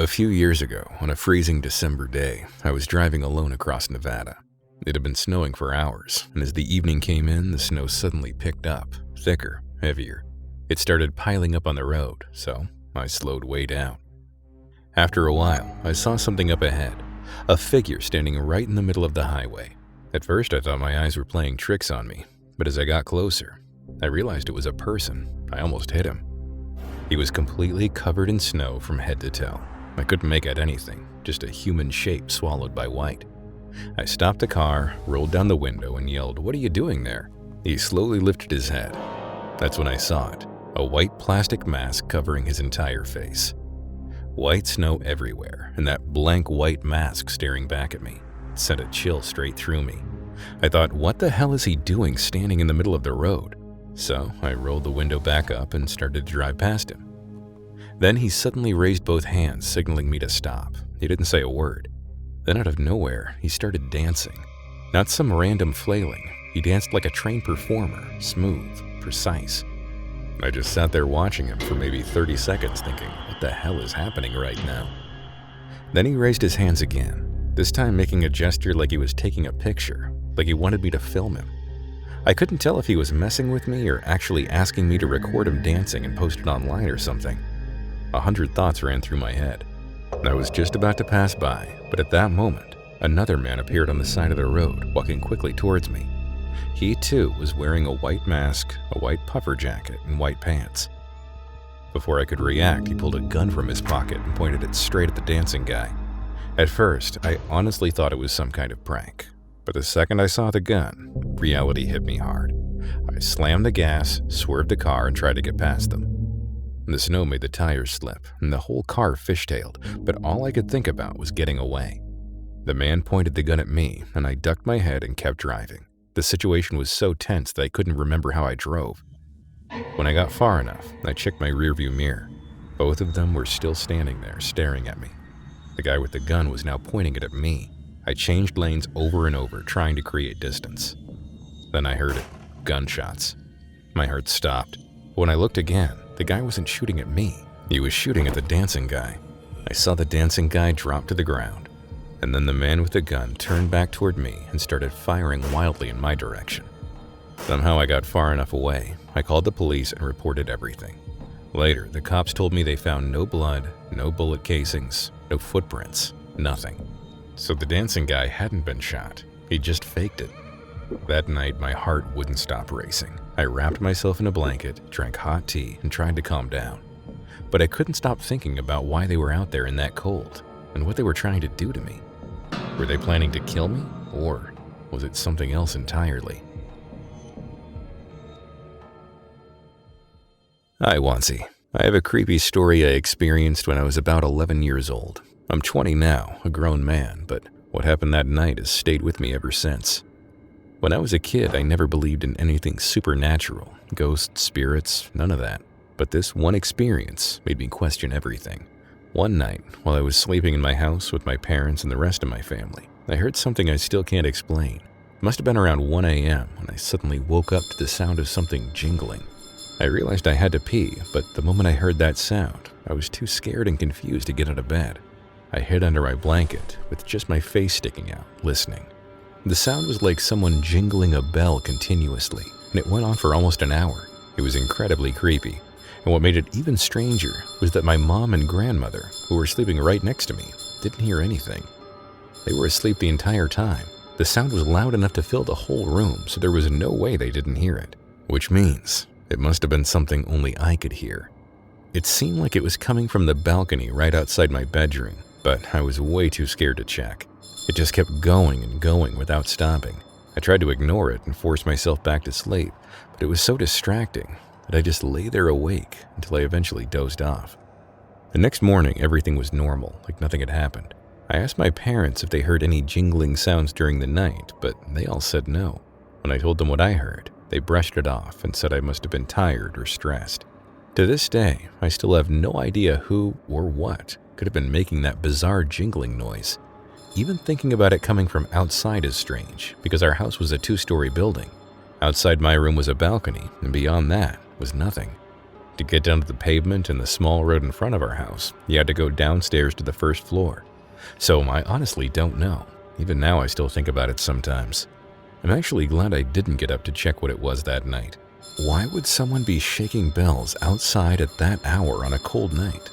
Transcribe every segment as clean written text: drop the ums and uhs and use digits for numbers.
A few years ago, on a freezing December day, I was driving alone across Nevada. It had been snowing for hours, and as the evening came in, the snow suddenly picked up, thicker, heavier. It started piling up on the road, so I slowed way down. After a while, I saw something up ahead, a figure standing right in the middle of the highway. At first, I thought my eyes were playing tricks on me, but as I got closer, I realized it was a person. I almost hit him. He was completely covered in snow from head to toe. I couldn't make out anything, just a human shape swallowed by white. I stopped the car, rolled down the window, and yelled, "What are you doing there?" He slowly lifted his head. That's when I saw it, a white plastic mask covering his entire face. White snow everywhere, and that blank white mask staring back at me. It sent a chill straight through me. I thought, what the hell is he doing standing in the middle of the road? So I rolled the window back up and started to drive past him. Then he suddenly raised both hands, signaling me to stop. He didn't say a word. Then out of nowhere, he started dancing. Not some random flailing. He danced like a trained performer, smooth, precise. I just sat there watching him for maybe 30 seconds thinking, what the hell is happening right now? Then he raised his hands again, this time making a gesture like he was taking a picture, like he wanted me to film him. I couldn't tell if he was messing with me or actually asking me to record him dancing and post it online or something. 100 thoughts ran through my head. I was just about to pass by, but at that moment, another man appeared on the side of the road, walking quickly towards me. He too was wearing a white mask, a white puffer jacket, and white pants. Before I could react, he pulled a gun from his pocket and pointed it straight at the dancing guy. At first, I honestly thought it was some kind of prank, but the second I saw the gun, reality hit me hard. I slammed the gas, swerved the car, and tried to get past them. The snow made the tires slip, and the whole car fishtailed, but all I could think about was getting away. The man pointed the gun at me, and I ducked my head and kept driving. The situation was so tense that I couldn't remember how I drove. When I got far enough, I checked my rearview mirror. Both of them were still standing there, staring at me. The guy with the gun was now pointing it at me. I changed lanes over and over, trying to create distance. Then I heard it. Gunshots. My heart stopped. When I looked again, the guy wasn't shooting at me. He was shooting at the dancing guy. I saw the dancing guy drop to the ground, and then the man with the gun turned back toward me and started firing wildly in my direction. Somehow I got far enough away. I called the police and reported everything. Later, the cops told me they found no blood, no bullet casings, no footprints, nothing. So the dancing guy hadn't been shot. He just faked it. That night, my heart wouldn't stop racing. I wrapped myself in a blanket, drank hot tea, and tried to calm down. But I couldn't stop thinking about why they were out there in that cold, and what they were trying to do to me. Were they planning to kill me, or was it something else entirely? Hi, Wansee. I have a creepy story I experienced when I was about 11 years old. I'm 20 now, a grown man, but what happened that night has stayed with me ever since. When I was a kid, I never believed in anything supernatural, ghosts, spirits, none of that. But this one experience made me question everything. One night, while I was sleeping in my house with my parents and the rest of my family, I heard something I still can't explain. It must have been around 1 a.m. when I suddenly woke up to the sound of something jingling. I realized I had to pee, but the moment I heard that sound, I was too scared and confused to get out of bed. I hid under my blanket, with just my face sticking out, listening. The sound was like someone jingling a bell continuously, and it went on for almost an hour. It was incredibly creepy, and what made it even stranger was that my mom and grandmother, who were sleeping right next to me, didn't hear anything. They were asleep the entire time. The sound was loud enough to fill the whole room, so there was no way they didn't hear it. Which means it must have been something only I could hear. It seemed like it was coming from the balcony right outside my bedroom, but I was way too scared to check. It just kept going and going without stopping. I tried to ignore it and force myself back to sleep, but it was so distracting that I just lay there awake until I eventually dozed off. The next morning, everything was normal, like nothing had happened. I asked my parents if they heard any jingling sounds during the night, but they all said no. When I told them what I heard, they brushed it off and said I must have been tired or stressed. To this day, I still have no idea who or what could have been making that bizarre jingling noise. Even thinking about it coming from outside is strange, because our house was a 2-story building. Outside my room was a balcony, and beyond that was nothing. To get down to the pavement and the small road in front of our house, you had to go downstairs to the first floor. So I honestly don't know. Even now I still think about it sometimes. I'm actually glad I didn't get up to check what it was that night. Why would someone be shaking bells outside at that hour on a cold night?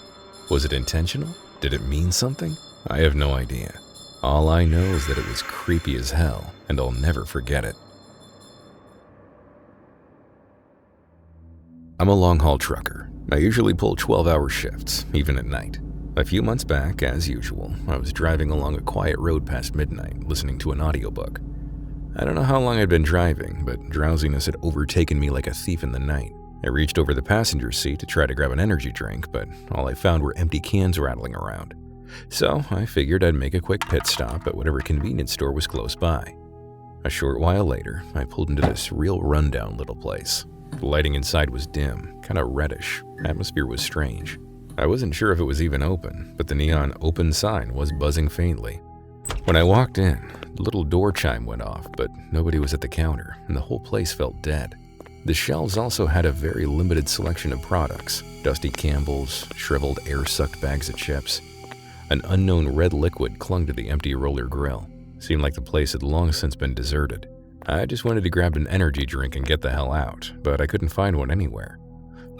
Was it intentional? Did it mean something? I have no idea. All I know is that it was creepy as hell, and I'll never forget it. I'm a long-haul trucker. I usually pull 12-hour shifts, even at night. A few months back, as usual, I was driving along a quiet road past midnight, listening to an audiobook. I don't know how long I'd been driving, but drowsiness had overtaken me like a thief in the night. I reached over the passenger seat to try to grab an energy drink, but all I found were empty cans rattling around. So I figured I'd make a quick pit stop at whatever convenience store was close by. A short while later, I pulled into this real rundown little place. The lighting inside was dim, kind of reddish. Atmosphere was strange. I wasn't sure if it was even open, but the neon open sign was buzzing faintly. When I walked in, the little door chime went off, but nobody was at the counter, and the whole place felt dead. The shelves also had a very limited selection of products: dusty Campbell's, shriveled air-sucked bags of chips. An unknown red liquid clung to the empty roller grill. Seemed like the place had long since been deserted. I just wanted to grab an energy drink and get the hell out, but I couldn't find one anywhere.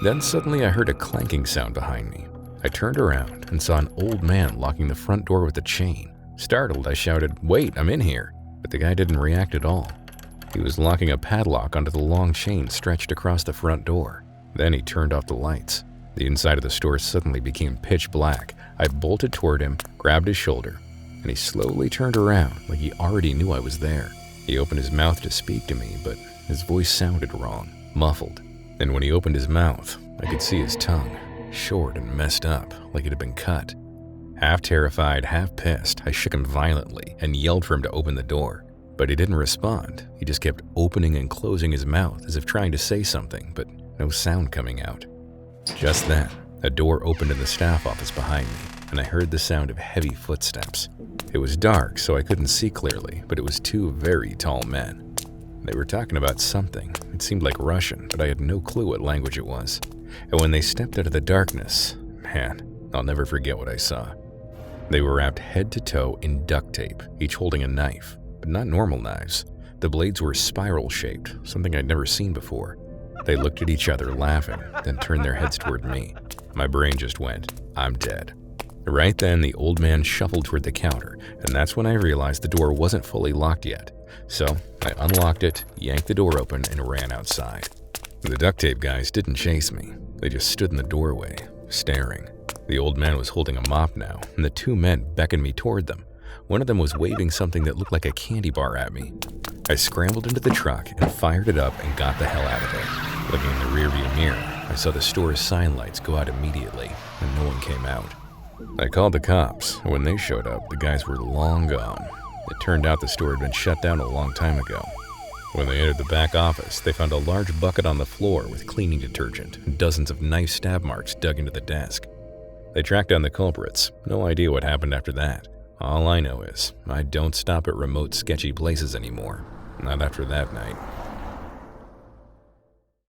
Then suddenly I heard a clanking sound behind me. I turned around and saw an old man locking the front door with a chain. Startled, I shouted, "Wait, I'm in here!" But the guy didn't react at all. He was locking a padlock onto the long chain stretched across the front door. Then he turned off the lights. The inside of the store suddenly became pitch black. I bolted toward him, grabbed his shoulder, and he slowly turned around like he already knew I was there. He opened his mouth to speak to me, but his voice sounded wrong, muffled. And when he opened his mouth, I could see his tongue, short and messed up, like it had been cut. Half terrified, half pissed, I shook him violently and yelled for him to open the door. But he didn't respond. He just kept opening and closing his mouth as if trying to say something, but no sound coming out. Just then, a door opened in the staff office behind me, and I heard the sound of heavy footsteps. It was dark, so I couldn't see clearly, but it was two very tall men. They were talking about something. It seemed like Russian, but I had no clue what language it was. And when they stepped out of the darkness, man, I'll never forget what I saw. They were wrapped head to toe in duct tape, each holding a knife, but not normal knives. The blades were spiral-shaped, something I'd never seen before. They looked at each other, laughing, then turned their heads toward me. My brain just went, I'm dead. Right then, the old man shuffled toward the counter, and that's when I realized the door wasn't fully locked yet. So I unlocked it, yanked the door open, and ran outside. The duct tape guys didn't chase me. They just stood in the doorway, staring. The old man was holding a mop now, and the two men beckoned me toward them. One of them was waving something that looked like a candy bar at me. I scrambled into the truck and fired it up and got the hell out of there. Looking in the rearview mirror, I saw the store's sign lights go out immediately, and no one came out. I called the cops, and when they showed up, the guys were long gone. It turned out the store had been shut down a long time ago. When they entered the back office, they found a large bucket on the floor with cleaning detergent and dozens of knife stab marks dug into the desk. They tracked down the culprits. No idea what happened after that. All I know is, I don't stop at remote, sketchy places anymore. Not after that night.